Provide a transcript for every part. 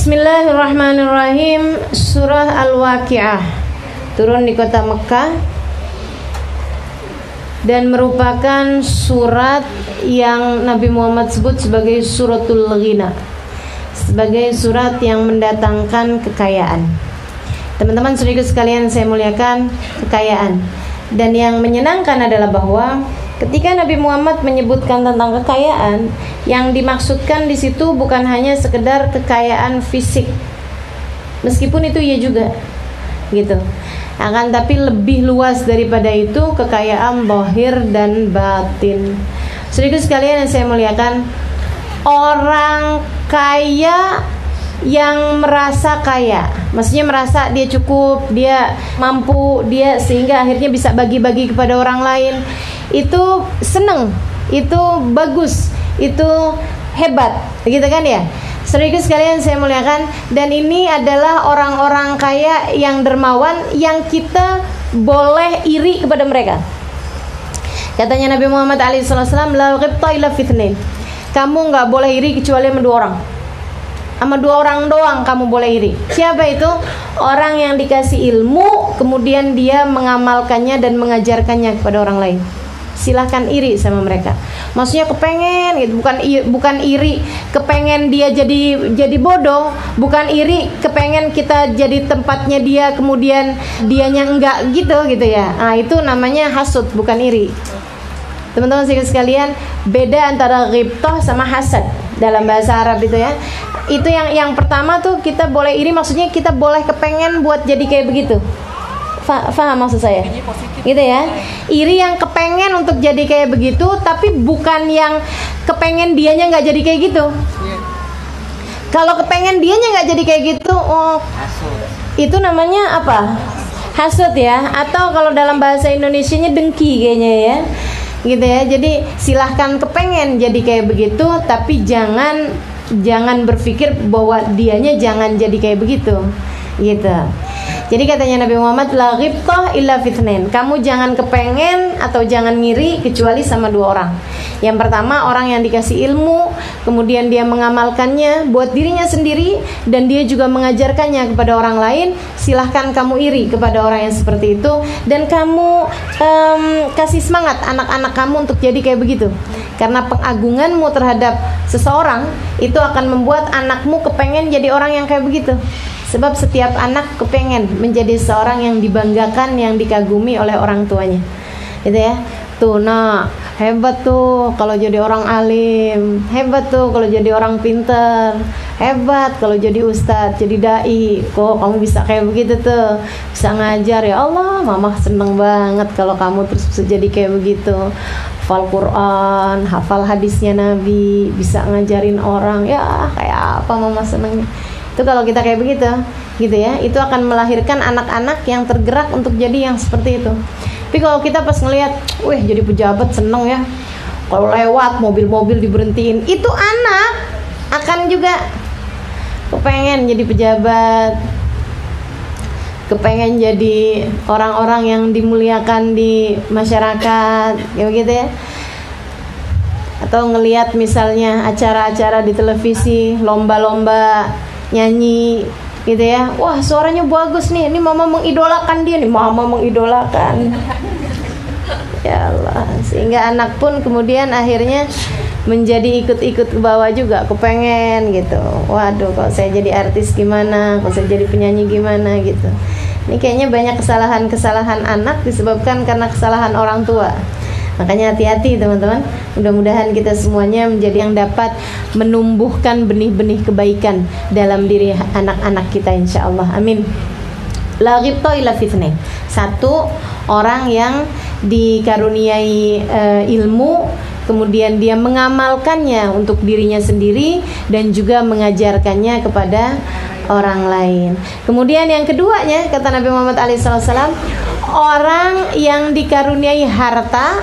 Bismillahirrahmanirrahim. Surah Al-Waqi'ah turun di kota Mekah dan merupakan surat yang Nabi Muhammad sebut sebagai suratul ghina, sebagai surat yang mendatangkan kekayaan. Teman-teman saudara sekalian saya muliakan, kekayaan. Dan yang menyenangkan adalah bahwa ketika Nabi Muhammad menyebutkan tentang kekayaan, yang dimaksudkan di situ bukan hanya sekedar kekayaan fisik, meskipun itu ya juga, gitu. Akan tapi lebih luas daripada itu, kekayaan zahir dan batin. Saudara sekalian yang saya muliakan, orang kaya yang merasa kaya, maksudnya merasa dia cukup, dia mampu, dia sehingga akhirnya bisa bagi-bagi kepada orang lain, itu seneng, itu bagus, itu hebat, gitu kan ya. Saudara sekalian saya muliakan, dan ini adalah orang-orang kaya yang dermawan yang kita boleh iri kepada mereka. Katanya Nabi Muhammad SAW, la ghibta illa fitnain. Kamu nggak boleh iri kecuali sama dua orang. Sama dua orang doang kamu boleh iri. Siapa itu? Orang yang dikasih ilmu, kemudian dia mengamalkannya dan mengajarkannya kepada orang lain. Silahkan iri sama mereka. Maksudnya kepengen gitu, bukan iri kepengen dia jadi bodoh, bukan iri kepengen kita jadi tempatnya dia kemudian dianya enggak gitu ya. Nah, itu namanya hasud, bukan iri. Teman-teman sekalian, beda antara ghibtah sama hasad dalam bahasa Arab itu ya. Itu yang pertama tuh kita boleh iri, maksudnya kita boleh kepengen buat jadi kayak begitu. Faham maksud saya? Gitu ya. Iri yang kepengen untuk jadi kayak begitu, tapi bukan yang kepengen dianya nggak jadi kayak gitu. Kalau kepengen dianya nggak jadi kayak gitu, itu namanya apa? Hasud ya. Atau kalau dalam bahasa Indonesianya dengki kayaknya ya. Gitu ya. Jadi silahkan kepengen jadi kayak begitu, tapi jangan berpikir bahwa dianya jangan jadi kayak begitu, gitu. Jadi katanya Nabi Muhammad, la ghibtah illa fitnain. Kamu jangan kepengen atau jangan ngiri kecuali sama dua orang. Yang pertama, orang yang dikasih ilmu, kemudian dia mengamalkannya buat dirinya sendiri, dan dia juga mengajarkannya kepada orang lain. Silahkan kamu iri kepada orang yang seperti itu, dan kamu kasih semangat anak-anak kamu untuk jadi kayak begitu. Karena pengagunganmu terhadap seseorang itu akan membuat anakmu kepengen jadi orang yang kayak begitu. Sebab setiap anak kepengen menjadi seorang yang dibanggakan, yang dikagumi oleh orang tuanya, gitu ya. Tuh, nah hebat tuh kalau jadi orang alim, hebat tuh kalau jadi orang pinter, hebat kalau jadi ustadz, jadi dai. Kok kamu bisa kayak begitu tuh, bisa ngajar, ya Allah, mama seneng banget kalau kamu terus bisa jadi kayak begitu. Hafal Quran, hafal hadisnya Nabi, bisa ngajarin orang, ya kayak apa mama senengnya. Itu kalau kita kayak begitu, gitu ya, itu akan melahirkan anak-anak yang tergerak untuk jadi yang seperti itu. Tapi kalau kita pas ngelihat, wih jadi pejabat seneng ya, kalau lewat mobil-mobil diberhentiin, itu anak akan juga kepengen jadi pejabat, kepengen jadi orang-orang yang dimuliakan di masyarakat, ya begitu ya. Atau ngelihat misalnya acara-acara di televisi, lomba-lomba nyanyi, gitu ya. Wah, suaranya bagus nih, ini mama mengidolakan dia nih, mama mengidolakan. Ya Allah, sehingga anak pun kemudian akhirnya menjadi ikut-ikut ke bawah juga, kepengen gitu. Waduh, kalau saya jadi artis gimana, kalau saya jadi penyanyi gimana gitu. Ini kayaknya banyak kesalahan-kesalahan anak disebabkan karena kesalahan orang tua. Makanya hati-hati teman-teman. Mudah-mudahan kita semuanya menjadi yang dapat menumbuhkan benih-benih kebaikan dalam diri anak-anak kita, insyaallah. Amin. La ghibta illa fitnain. Satu, orang yang dikaruniai ilmu, kemudian dia mengamalkannya untuk dirinya sendiri dan juga mengajarkannya kepada orang lain. Kemudian yang keduanya, kata Nabi Muhammad SAW, orang yang dikaruniai harta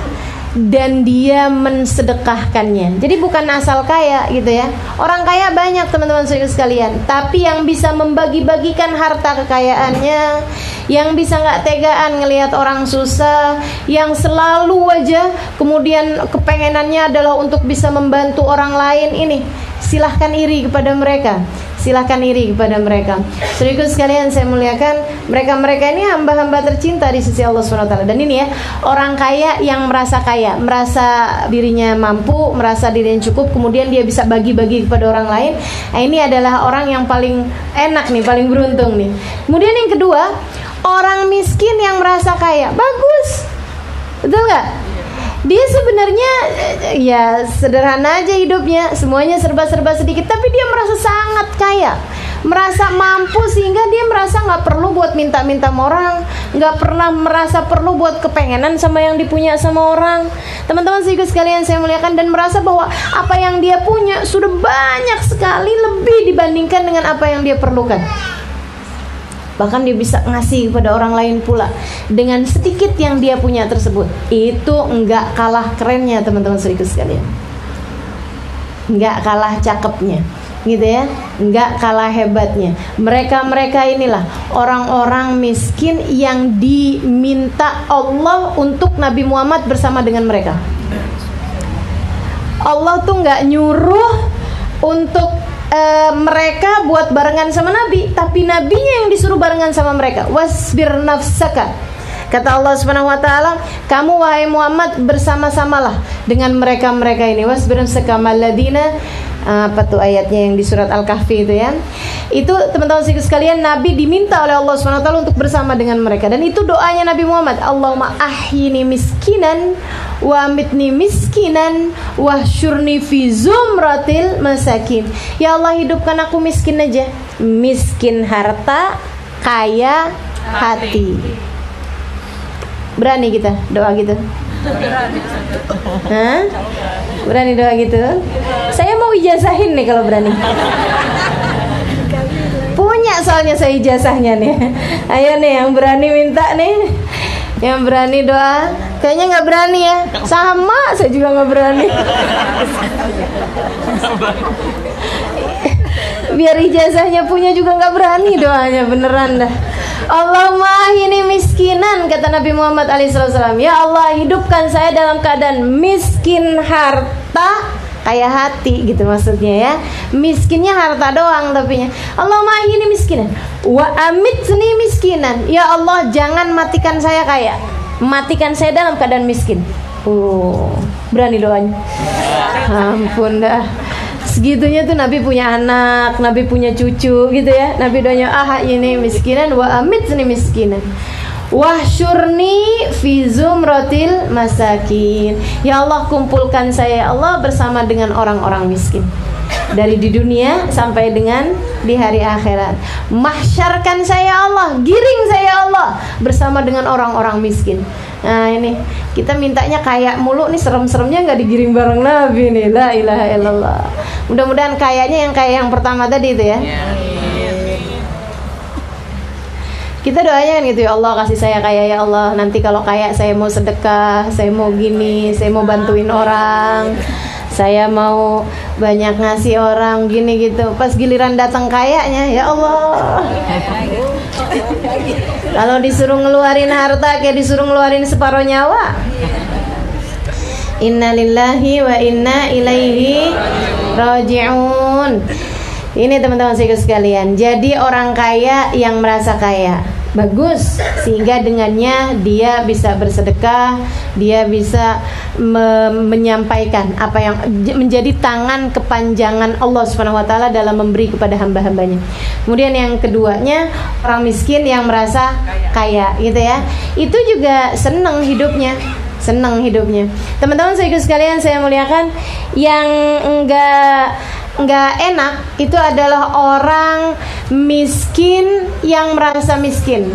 dan dia mensedekahkannya. Jadi bukan asal kaya gitu ya. Orang kaya banyak teman-teman sekalian, tapi yang bisa membagi-bagikan harta kekayaannya, yang bisa nggak tegaan ngelihat orang susah, yang selalu aja kemudian kepengenannya adalah untuk bisa membantu orang lain, ini silahkan iri kepada mereka. silahkan iri kepada mereka. Saudaraku sekalian saya muliakan, mereka-mereka ini hamba-hamba tercinta di sisi Allah SWT. Dan ini ya, orang kaya yang merasa kaya, merasa dirinya mampu, merasa dirinya cukup, kemudian dia bisa bagi-bagi kepada orang lain. Nah, ini adalah orang yang paling enak nih, paling beruntung nih. Kemudian yang kedua, orang miskin yang merasa kaya. Bagus, betul gak? Dia sebenarnya ya sederhana aja hidupnya, semuanya serba-serba sedikit, tapi dia merasa sangat kaya, merasa mampu, sehingga dia merasa gak perlu buat minta-minta sama orang, gak pernah merasa perlu buat kepengenan sama yang dipunya sama orang. Teman-teman sekalian saya muliakan, dan merasa bahwa apa yang dia punya sudah banyak sekali lebih dibandingkan dengan apa yang dia perlukan. Bahkan dia bisa ngasih kepada orang lain pula dengan sedikit yang dia punya tersebut. Itu enggak kalah kerennya teman-teman sekalian, enggak kalah cakepnya, gitu ya, enggak kalah hebatnya. Mereka inilah orang-orang miskin yang diminta Allah untuk Nabi Muhammad bersama dengan mereka. Allah tuh enggak nyuruh untuk mereka buat barengan sama Nabi, tapi Nabinya yang disuruh barengan sama mereka. Wasbir nafsaka, kata Allah Subhanahu wa taala, kamu wahai Muhammad bersama-samalah dengan mereka-mereka ini. Wasbir nafsaka maladina, apa tuh ayatnya yang di surat Al-Kahfi itu ya. Itu teman-teman sekalian, Nabi diminta oleh Allah Subhanahu wa taala untuk bersama dengan mereka, dan itu doanya Nabi Muhammad. Allahumma ahyini miskinan wa amitni miskinan wa syurni fi zumratil masakin. Ya Allah, hidupkan aku miskin aja, miskin harta, kaya hati. Berani kita doa gitu? Hah? Berani doa gitu? Saya mau ijazahin nih kalau berani. Punya soalnya saya ijazahnya nih. Ayo nih yang berani minta nih, yang berani doa. Kayaknya nggak berani ya. Sama, saya juga nggak berani. Biar ijazahnya punya juga nggak berani doanya, beneran dah. Allahumma ini miskinan, kata Nabi Muhammad alaihissalam. Ya Allah, hidupkan saya dalam keadaan miskin harta, kaya hati gitu maksudnya ya. Miskinnya harta doang tapinya. Allahumma ini miskinan wa amitni miskinan. Ya Allah, jangan matikan saya kaya, matikan saya dalam keadaan miskin. Berani doanya. Ampun dah. Segitunya tuh Nabi punya anak, Nabi punya cucu gitu ya. Nabi doanya ini miskinan wa amitni miskinan wahsyurni fi zumratil masakin. Ya Allah, kumpulkan saya ya Allah bersama dengan orang-orang miskin, dari di dunia sampai dengan di hari akhirat. Mahsyarkan saya ya Allah, giring saya ya Allah bersama dengan orang-orang miskin. Nah ini kita mintanya kaya mulu nih, serem-seremnya nggak digiring bareng Nabi nih. La ilaha illallah. Mudah-mudahan kayanya yang kaya yang pertama tadi itu ya. Kita doanya kan gitu, ya Allah kasih saya kaya ya Allah. Nanti kalau kaya saya mau sedekah, saya mau gini, saya mau bantuin orang, saya mau banyak ngasih orang gini gitu. Pas giliran datang kayanya, ya Allah, kalau disuruh ngeluarin harta kayak disuruh ngeluarin separuh nyawa. Inna lillahi wa inna ilaihi raji'un. Ini teman-teman sekalian, jadi orang kaya yang merasa kaya, bagus, sehingga dengannya dia bisa bersedekah, dia bisa menyampaikan apa yang menjadi tangan kepanjangan Allah Subhanahu wa taala dalam memberi kepada hamba-hambanya. Kemudian yang keduanya, orang miskin yang merasa kaya gitu ya. Itu juga senang hidupnya. Teman-teman sekalian saya muliakan, yang enggak enak itu adalah orang miskin yang merasa miskin.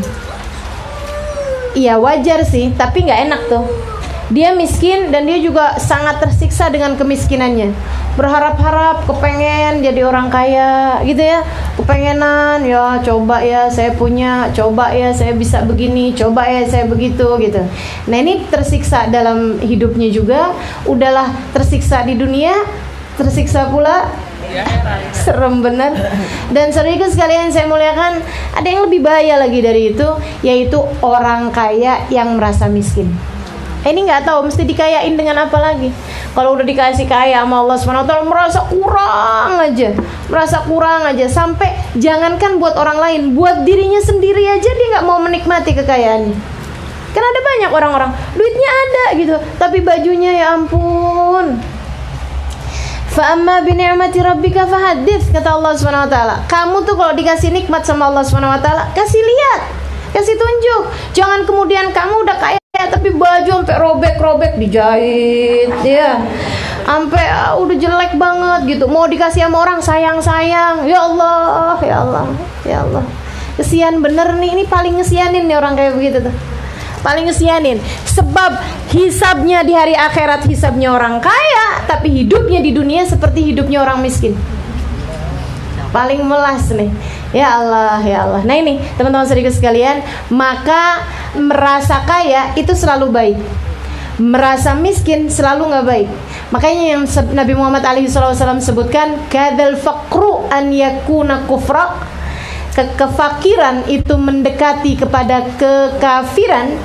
Iya wajar sih, tapi enggak enak tuh. Dia miskin dan dia juga sangat tersiksa dengan kemiskinannya. Berharap-harap, kepengen jadi orang kaya gitu ya. Kepengenan, ya coba ya saya punya, coba ya saya bisa begini, coba ya saya begitu gitu. Nah ini tersiksa dalam hidupnya juga. Udahlah tersiksa di dunia, tersiksa pula serem bener. Dan saudaraku sekalian saya muliakan, ada yang lebih bahaya lagi dari itu, yaitu orang kaya yang merasa miskin. Ini nggak tahu mesti dikayain dengan apa lagi. Kalau udah dikasih kaya sama Allah SWT, merasa kurang aja, sampai jangankan buat orang lain, buat dirinya sendiri aja dia nggak mau menikmati kekayaannya. Kan ada banyak orang-orang duitnya ada gitu, tapi bajunya ya ampun. Fa amma bi ni'mati rabbika fahaddits, kata Allah SWT. Kamu tuh kalau dikasih nikmat sama Allah SWT, kasih lihat, kasih tunjuk. Jangan kemudian kamu udah kaya tapi baju sampai robek-robek dijahit ya, sampai udah jelek banget gitu, mau dikasih sama orang sayang-sayang. Ya Allah, ya Allah, ya Allah, kesian bener nih, ini paling ngesianin nih orang kayak begitu tuh, paling ngesianin. Sebab hisabnya di hari akhirat hisabnya orang kaya, tapi hidupnya di dunia seperti hidupnya orang miskin. Paling melas nih. Ya Allah, ya Allah. Nah ini teman-teman saudara sekalian, maka merasa kaya itu selalu baik, merasa miskin selalu nggak baik. Makanya yang Nabi Muhammad SAW sebutkan, kadzal faqru an yakuna kufra, kefakiran itu mendekati kepada kekafiran.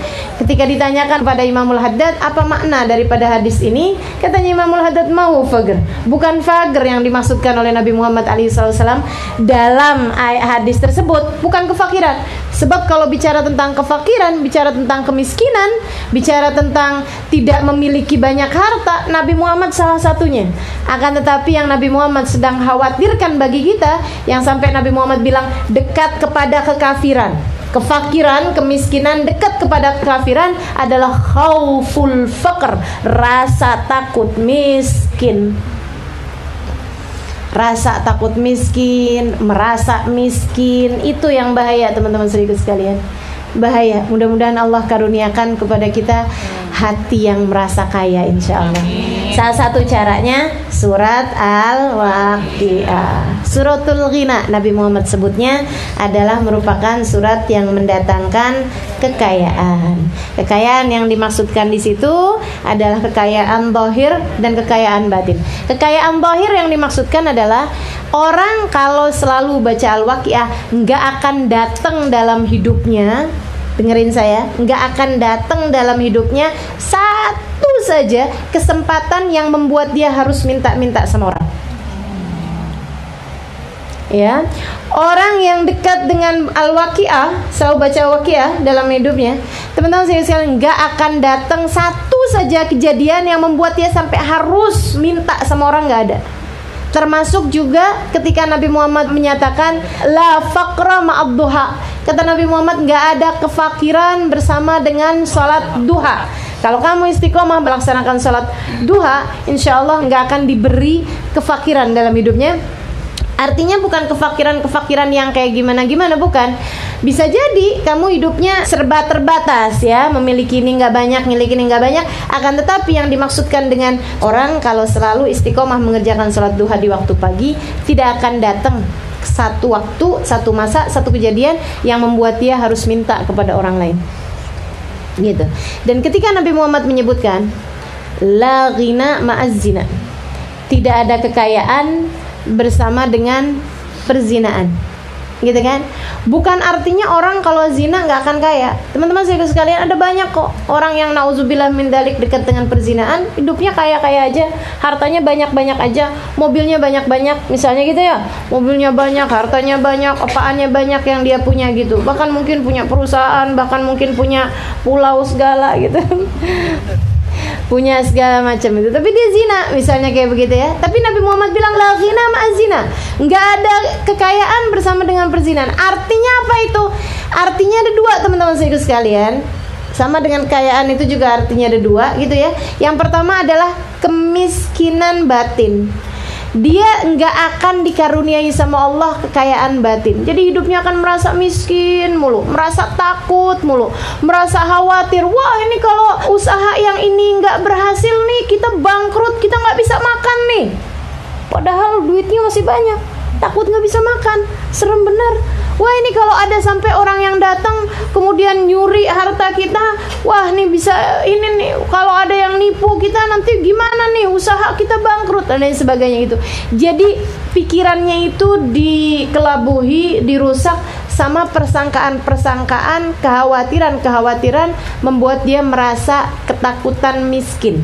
Ketika ditanyakan pada Imamul Haddad, apa makna daripada hadis ini? Katanya Imamul Haddad, mau fagr, bukan fagr yang dimaksudkan oleh Nabi Muhammad SAW dalam hadis tersebut, bukan kefakiran. Sebab kalau bicara tentang kefakiran, bicara tentang kemiskinan, bicara tentang tidak memiliki banyak harta, Nabi Muhammad salah satunya. Akan tetapi yang Nabi Muhammad sedang khawatirkan bagi kita, yang sampai Nabi Muhammad bilang dekat kepada kekafiran, kefakiran, kemiskinan, dekat kepada kekafiran adalah khauful faqr, rasa takut miskin. Rasa takut miskin, merasa miskin, itu yang bahaya teman-teman saudara sekalian. Bahaya. Mudah-mudahan Allah karuniakan kepada kita hati yang merasa kaya, insya Allah. Salah satu caranya surat Al-Waqiah, suratul Ghina, Nabi Muhammad sebutnya adalah merupakan surat yang mendatangkan kekayaan. Kekayaan yang dimaksudkan di situ adalah kekayaan zahir dan kekayaan batin. Kekayaan zahir yang dimaksudkan adalah orang kalau selalu baca Al-Waqiah nggak akan datang dalam hidupnya. Dengerin saya, nggak akan datang dalam hidupnya satu saja kesempatan yang membuat dia harus minta-minta sama orang. Ya, orang yang dekat dengan Al-Waqiah, selalu baca Al-Waqiah dalam hidupnya, teman-teman sekalian, nggak akan datang satu saja kejadian yang membuat dia sampai harus minta sama orang, nggak ada. Termasuk juga ketika Nabi Muhammad menyatakan la faqra ma'ad duha. Kata Nabi Muhammad, nggak ada kefakiran bersama dengan sholat duha. Kalau kamu istiqomah melaksanakan sholat duha, insya Allah nggak akan diberi kefakiran dalam hidupnya. Artinya bukan kefakiran yang kayak gimana-gimana, bukan. Bisa jadi kamu hidupnya serba terbatas ya, memiliki ini nggak banyak, memiliki ini nggak banyak. Akan tetapi yang dimaksudkan dengan orang kalau selalu istiqomah mengerjakan sholat duha di waktu pagi, tidak akan datang satu waktu, satu masa, satu kejadian yang membuat dia harus minta kepada orang lain. Gitu. Dan ketika Nabi Muhammad menyebutkan la ghina ma'az zina, tidak ada kekayaan bersama dengan perzinaan, gitu kan? Bukan artinya orang kalau zina nggak akan kaya. Teman-teman sekalian, ada banyak kok orang yang nauzubillah min dzalik dekat dengan perzinaan, hidupnya kaya-kaya aja, hartanya banyak-banyak aja, mobilnya banyak-banyak, misalnya gitu ya, mobilnya banyak, hartanya banyak, apaannya banyak yang dia punya gitu, bahkan mungkin punya perusahaan, bahkan mungkin punya pulau segala gitu. Punya segala macam itu, tapi dia zina misalnya kayak begitu ya. Tapi Nabi Muhammad bilang la ghina ma'az zina, nggak ada kekayaan bersama dengan perzinahan. Artinya apa itu? Artinya ada dua teman-teman sekalian. Sama dengan kekayaan itu juga artinya ada dua gitu ya. Yang pertama adalah kemiskinan batin. Dia nggak akan dikaruniai sama Allah kekayaan batin. Jadi hidupnya akan merasa miskin mulu, merasa takut mulu, merasa khawatir. Wah, ini kalau usaha yang ini nggak berhasil nih, kita bangkrut, kita nggak bisa makan nih. Padahal duitnya masih banyak, takut nggak bisa makan, serem bener. Wah, ini kalau ada sampai orang yang datang kemudian nyuri harta kita, wah nih bisa ini nih, kalau ada yang nipu kita nanti gimana nih, usaha kita bangkrut dan lain sebagainya gitu. Jadi pikirannya itu dikelabuhi, dirusak sama persangkaan-persangkaan, kekhawatiran-kekhawatiran membuat dia merasa ketakutan miskin.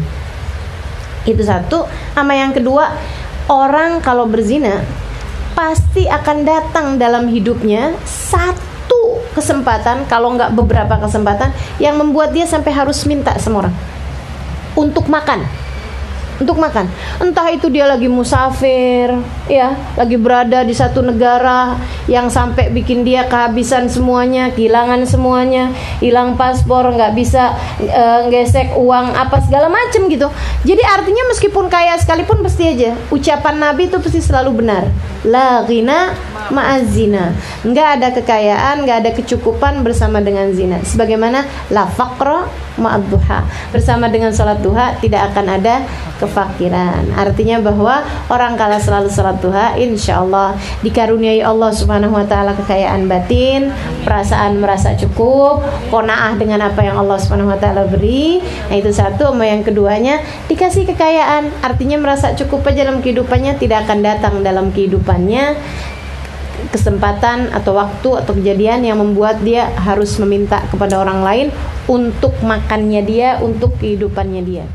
Itu satu. Sama yang kedua, orang kalau berzina pasti akan datang dalam hidupnya satu kesempatan, kalau nggak beberapa kesempatan, yang membuat dia sampai harus minta sama orang untuk makan. Untuk makan, entah itu dia lagi musafir, ya, lagi berada di satu negara yang sampai bikin dia kehabisan semuanya, kehilangan semuanya, hilang paspor, nggak bisa gesek uang apa segala macem gitu. Jadi artinya meskipun kaya sekalipun pasti aja ucapan Nabi itu pasti selalu benar. La ghina ma'azina, nggak ada kekayaan, nggak ada kecukupan bersama dengan zina. Sebagaimana la faqra ma'adduha, bersama dengan salat duha tidak akan ada kefakiran. Artinya bahwa orang kalau selalu salat duha, insya Allah dikaruniai Allah Subhanahu wa ta'ala kekayaan batin, perasaan merasa cukup, qanaah dengan apa yang Allah Subhanahu wa ta'ala beri. Nah itu satu. Sama yang keduanya, dikasih kekayaan, artinya merasa cukup aja dalam kehidupannya, tidak akan datang dalam kehidupannya kesempatan atau waktu atau kejadian yang membuat dia harus meminta kepada orang lain untuk makannya dia, untuk kehidupannya dia.